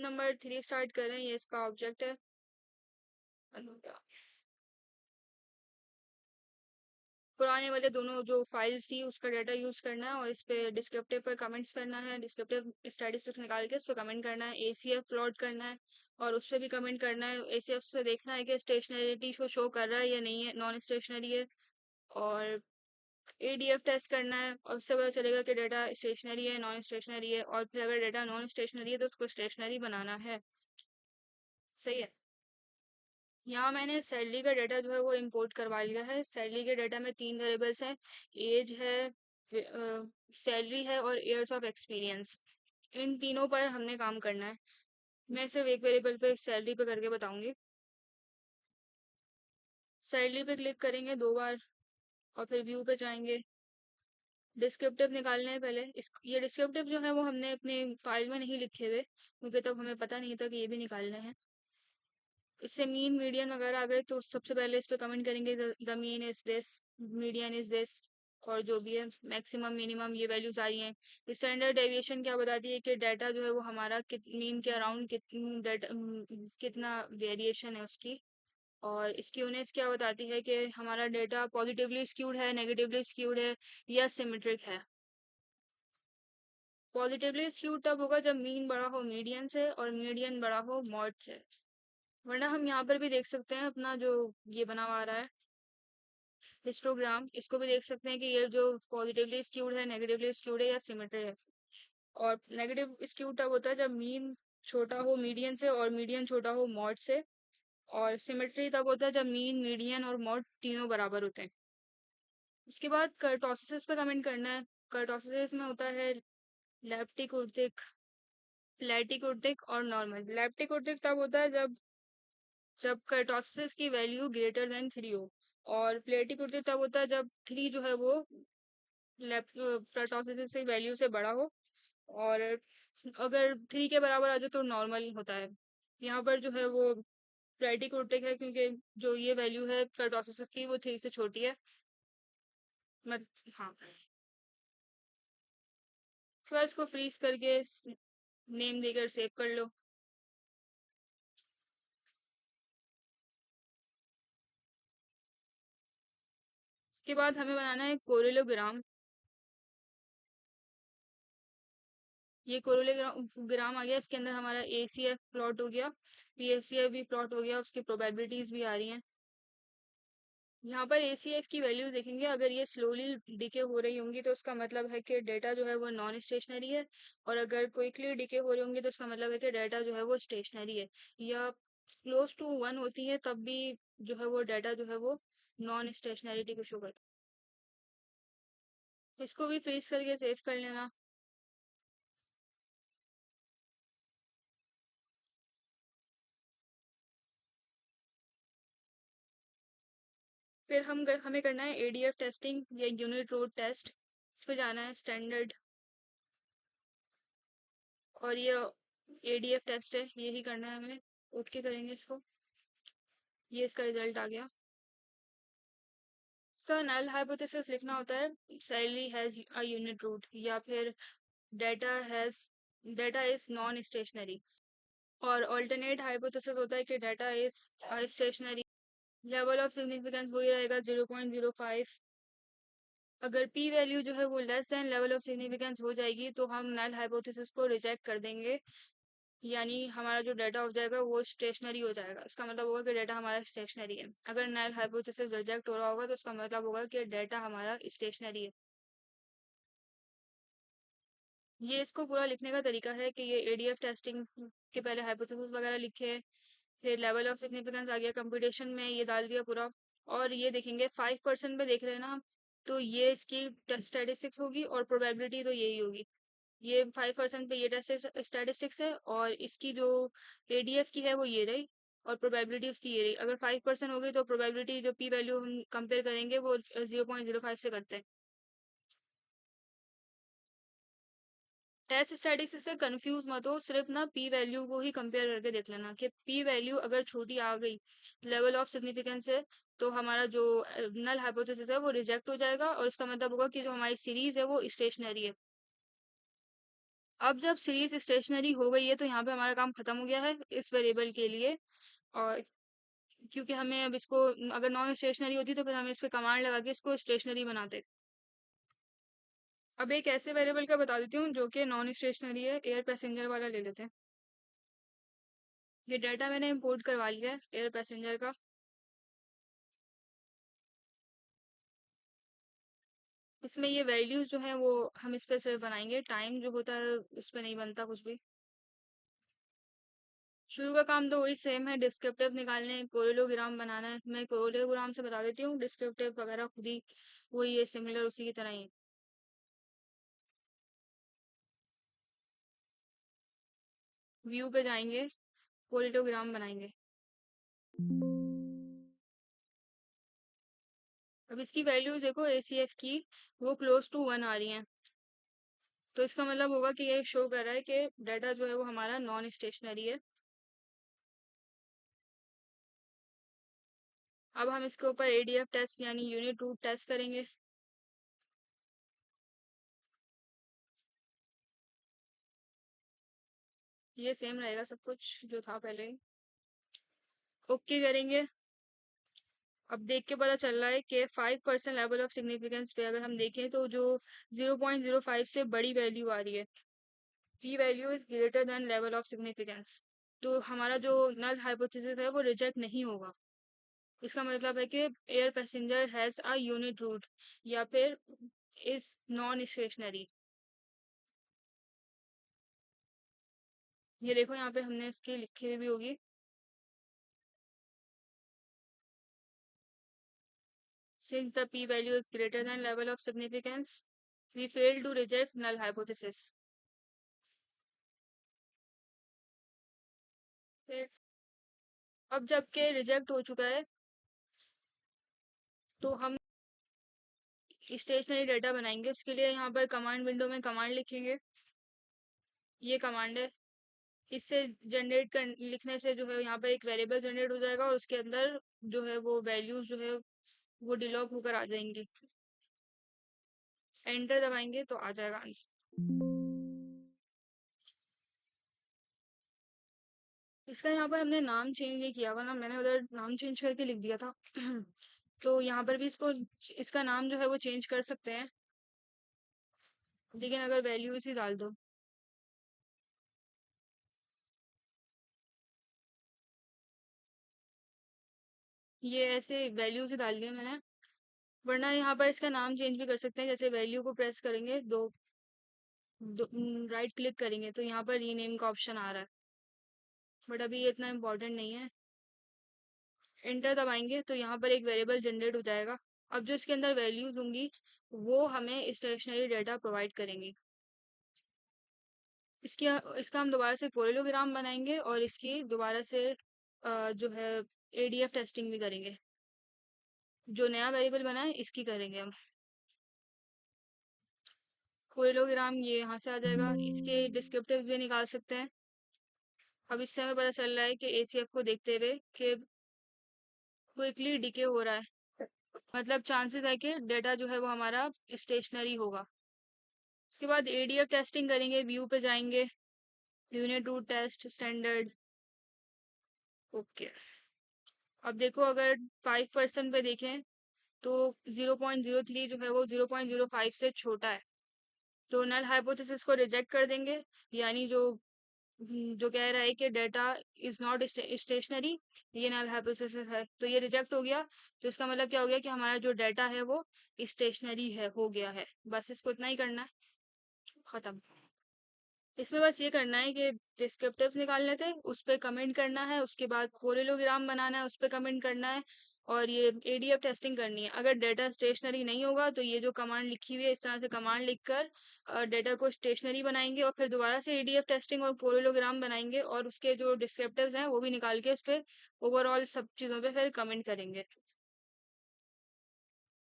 Number 3 start करें, ये इसका ऑब्जेक्ट है। पुराने वाले दोनों जो फाइल्स थी उसका डाटा यूज करना है और इस पे डिस्क्रिप्टिव पर कमेंट्स करना है, डिस्क्रिप्टिव स्टैटिस्टिक्स निकाल के उस पर कमेंट करना है, एसीएफ प्लॉट करना है और उस पर भी कमेंट करना है। एसीएफ से देखना है कि स्टेशनरिटी को शो कर रहा है या नहीं है, नॉन स्टेशनरी है। और एडीएफ टेस्ट करना है और उससे पता चलेगा कि डाटा स्टेशनरी है नॉन स्टेशनरी है, और फिर अगर डाटा नॉन स्टेशनरी है तो उसको स्टेशनरी बनाना है। सही है। यहाँ मैंने सैलरी का डाटा जो है वो इंपोर्ट करवा लिया है। सैलरी के डाटा में 3 वेरिएबल्स हैं, एज है, सैलरी है और ईयर्स ऑफ एक्सपीरियंस। इन तीनों पर हमने काम करना है। मैं सिर्फ एक वेरिएबल पे सैलरी पे करके बताऊंगी। सैलरी पे क्लिक करेंगे 2 बार और फिर व्यू पे जाएंगे। डिस्क्रिप्टिव निकालने हैं पहले। ये डिस्क्रिप्टिव जो है वो हमने अपनी फाइल में नहीं लिखे हुए क्योंकि तब हमें पता नहीं था कि ये भी निकालने हैं। इससे मीन मीडियन वगैरह आ गए तो सबसे पहले इस पे कमेंट करेंगे the mean is this, median is this, और जो भी है मैक्सिमम मिनिमम ये वैल्यूज आ रही हैं। स्टैंडर्ड डेविएशन क्या बताती है कि डाटा जो है वो हमारा मीन के अराउंड कितना वेरिएशन है उसकी। और स्क्यूनेस क्या बताती है कि हमारा डेटा पॉजिटिवली स्क्यूड है, नेगेटिवली स्क्यूड है या सिमेट्रिक है। पॉजिटिवली स्क्यूड तब होगा जब मीन बड़ा हो मीडियन से और मीडियन बड़ा हो मॉड से। वरना हम यहाँ पर भी देख सकते हैं अपना जो ये बना हुआ आ रहा है हिस्टोग्राम, इसको भी देख सकते हैं कि ये जो पॉजिटिवली स्क्यूड है, नेगेटिवली स्क्यूड है या सिमेट्री है। और नेगेटिव स्क्यूड तब होता है जब मीन छोटा हो मीडियन से और मीडियन छोटा हो मॉड से। और सिमेट्री तब होता है जब मीन मीडियन और मॉड तीनों बराबर होते हैं। इसके बाद कर्टोसिस पे कमेंट करना है। कर्टोसिस में होता है लैप्टिक उर्तिक, प्लेटिक उर्तिक और नॉर्मल। लैप्टिक उर्तिक तब होता है जब कर्टोसिस की वैल्यू ग्रेटर देन 3 हो। और प्लेटिक उर्तिक तब होता है जब 3 जो है वो कर्टोसिस से वैल्यू से बड़ा हो। और अगर 3 के बराबर आ जाए तो नॉर्मल होता है। यहाँ पर जो है वो प्लेटिक उर्तिक है क्योंकि जो ये वैल्यू है कर्टोसिस की वो 3 से छोटी है। मत हाँ, उसके बाद इसको फ्रीज करके नेम देकर सेव कर लो। उसके बाद हमें बनाना है कोरिलोग्राम। ये कोरिलोग्राम आ गया, इसके अंदर हमारा एसीएफ प्लॉट हो गया, पीएसीएफ भी प्लॉट हो गया, उसकी प्रोबेबिलिटीज भी आ रही हैं। यहाँ पर एसीएफ की वैल्यूज देखेंगे, अगर ये स्लोली डिके हो रही होंगी तो उसका मतलब है कि डेटा जो है वो नॉन स्टेशनरी है। और अगर क्विकली डिके हो रही होंगी तो उसका मतलब है कि डेटा जो है वो स्टेशनरी है। या क्लोज टू 1 होती है तब भी जो है वो डाटा जो है वो नॉन स्टेशनरिटी को शो करता है। इसको भी फ्रीज करके सेव कर लेना। फिर हमें करना है एडीएफ टेस्टिंग या यूनिट रोड टेस्ट। इस पे जाना है स्टैंडर्ड, और ये एडीएफ टेस्ट है, यही करना है हमें। ओके करेंगे इसको। ये इसका रिजल्ट आ गया। इसका नल हाइपोथेसिस लिखना होता है salary has a unit root, या फिर data has data is non stationary. और ऑल्टरनेट हाइपोथेसिस होता है कि data is stationary. Level of significance वही रहेगा 0.05। अगर पी वैल्यू जो है वो less than level of significance हो जाएगी तो हम नल हाइपोथेसिस को रिजेक्ट कर देंगे, यानी हमारा जो डाटा हो जाएगा वो स्टेशनरी हो जाएगा। इसका मतलब होगा कि डाटा हमारा स्टेशनरी है। अगर नल हाइपोथेसिस रिजेक्ट हो रहा होगा तो उसका मतलब होगा कि डाटा हमारा स्टेशनरी है। ये इसको पूरा लिखने का तरीका है कि ये एडीएफ टेस्टिंग के पहले हाइपोथेसिस वगैरह लिखे, फिर लेवल ऑफ सिग्निफिकेंस आ गया, कंप्यूटेशन में ये डाल दिया पूरा। और ये देखेंगे 5% पे देख रहे हैं ना हम, तो ये इसकी स्टैटिस्टिक्स होगी और प्रोबेबिलिटी तो यही होगी। ये 5% पे ये टेस्ट स्टैटिस्टिक्स है और इसकी जो एडीएफ की है वो ये रही, और प्रोबेबिलिटी उसकी ये रही। अगर 5% हो गई तो प्रोबेबिलिटी जो पी वैल्यू हम कंपेयर करेंगे वो 0.05 से करते हैं। टेस्ट स्टैटिस्टिक्स से कंफ्यूज मत हो, सिर्फ ना पी वैल्यू को ही कंपेयर करके देख लेना कि पी वैल्यू अगर छोटी आ गई लेवल ऑफ सिग्निफिकेंस से तो हमारा जो नल हाइपोथेसिस है वो रिजेक्ट हो जाएगा और इसका मतलब होगा कि जो हमारी सीरीज है वो स्टेशनरी है। अब जब सीरीज स्टेशनरी हो गई है तो यहाँ पे हमारा काम खत्म हो गया है इस वेरिएबल के लिए। और क्योंकि हमें अब इसको, अगर नॉन स्टेशनरी होती तो फिर हम इस पे कमांड लगा के इसको स्टेशनरी बनाते। अब एक ऐसे वेरिएबल का बता देती हूँ जो कि नॉन स्टेशनरी है, एयर पैसेंजर वाला ले लेते हैं। ये डाटा मैंने इंपोर्ट करवा लिया है एयर पैसेंजर का। इसमें ये वैल्यूज जो है वो हम इस पे सिर्फ बनाएंगे, टाइम जो होता है उस पे नहीं बनता कुछ भी। शुरू का काम तो वही सेम है, डिस्क्रिप्टिव निकालने, कोरिलोग्राम बनाना है। मैं कोरिलोग्राम से बता देती हूँ, डिस्क्रिप्टिव वगैरह खुद ही वही है, सिमिलर उसी की तरह ही। व्यू पे जाएंगे, कोरिलोग्राम बनाएंगे। अब इसकी वैल्यूज देखो, ACF की वो क्लोज टू 1 आ रही हैं, तो इसका मतलब होगा कि ये शो कर रहा है कि डाटा जो है वो हमारा नॉन स्टेशनरी है। अब हम इसके ऊपर ADF टेस्ट यानी यूनिट रूट टेस्ट करेंगे। ये सेम रहेगा सब कुछ जो था पहले। ओके करेंगे। अब देख के पता चल रहा है कि 5% लेवल ऑफ सिग्निफिकेंस पे अगर हम देखें तो जो 0.05 से बड़ी वैल्यू आ रही है, की value is greater than level of significance, तो हमारा जो नल हाइपोथेसिस है वो रिजेक्ट नहीं होगा। इसका मतलब है कि air passenger has a unit root या फिर इज नॉन स्टेशनरी। ये देखो यहाँ पे हमने इसकी लिखी हुई भी होगी। Since the p-value is greater than level of significance, we fail to reject null hypothesis. फिर अब जबकि रिजेक्ट हो चुका है तो हम स्टेशनरी डाटा बनाएंगे। उसके लिए यहाँ पर कमांड विंडो में कमांड लिखेंगे। ये कमांड है, इससे जनरेट कर लिखने से जो है यहाँ पर एक वेरिएबल जनरेट हो जाएगा और उसके अंदर जो है वो वैल्यूज जो है वो डिलॉग होकर आ जाएंगी। एंटर दबाएंगे तो आ जाएगा आंसर। इसका यहाँ पर हमने नाम चेंज नहीं किया, वरना मैंने उधर नाम चेंज करके लिख दिया था। तो यहाँ पर भी इसको, इसका नाम जो है वो चेंज कर सकते हैं, लेकिन अगर वैल्यूज ही डाल दो। ये ऐसे वैल्यूज ही डाल दिया मैंने, वरना यहाँ पर इसका नाम चेंज भी कर सकते हैं। जैसे वैल्यू को प्रेस करेंगे, दो राइट क्लिक करेंगे तो यहाँ पर रीनेम का ऑप्शन आ रहा है, बट अभी ये इतना इम्पोर्टेंट नहीं है। एंटर दबाएंगे तो यहाँ पर एक वेरिएबल जनरेट हो जाएगा। अब जो इसके अंदर वैल्यूज होंगी वो हमें स्टेशनरी डाटा प्रोवाइड करेंगी। इसकी इसका हम दोबारा से कोरिलोग्राम बनाएंगे और इसकी दोबारा से जो है ADF टेस्टिंग भी करेंगे। जो नया वेरिएबल बना है इसकी करेंगे हम। कोरिलोग्राम ये यहाँ से आ जाएगा, इसके डिस्क्रिप्टिव भी निकाल सकते हैं। अब इससे हमें पता चल रहा है कि ACF को देखते हुए कि क्विकली डिके हो रहा है, मतलब चांसेस है कि डेटा जो है वो हमारा स्टेशनरी होगा। उसके बाद ADF टेस्टिंग करेंगे, व्यू पे जाएंगे, unit root test standard. Okay. अब देखो अगर 5% पे देखें तो 0.03 जो है वो 0.05 से छोटा है, तो नल हाइपोथेसिस को रिजेक्ट कर देंगे। यानी जो कह रहा है कि डेटा इज नॉट स्टेशनरी, ये नल हाइपोथेसिस है, तो ये रिजेक्ट हो गया। तो इसका मतलब क्या हो गया कि हमारा जो डेटा है वो स्टेशनरी है, हो गया है। बस इसको इतना ही करना है, खत्म। इसमें बस ये करना है कि डिस्क्रिप्टिव्स निकालने थे, उस पर कमेंट करना है, उसके बाद कोरिलोग्राम बनाना है, उस पर कमेंट करना है, और ये ADF टेस्टिंग करनी है। अगर डेटा स्टेशनरी नहीं होगा तो ये जो कमांड लिखी हुई है इस तरह से कमांड लिखकर डेटा को स्टेशनरी बनाएंगे और फिर दोबारा से ADF टेस्टिंग और कोरिलोग्राम बनाएंगे और उसके जो डिस्क्रिप्टिव्स हैं वो भी निकाल के उस पर ओवरऑल सब चीज़ों पे फिर कमेंट करेंगे।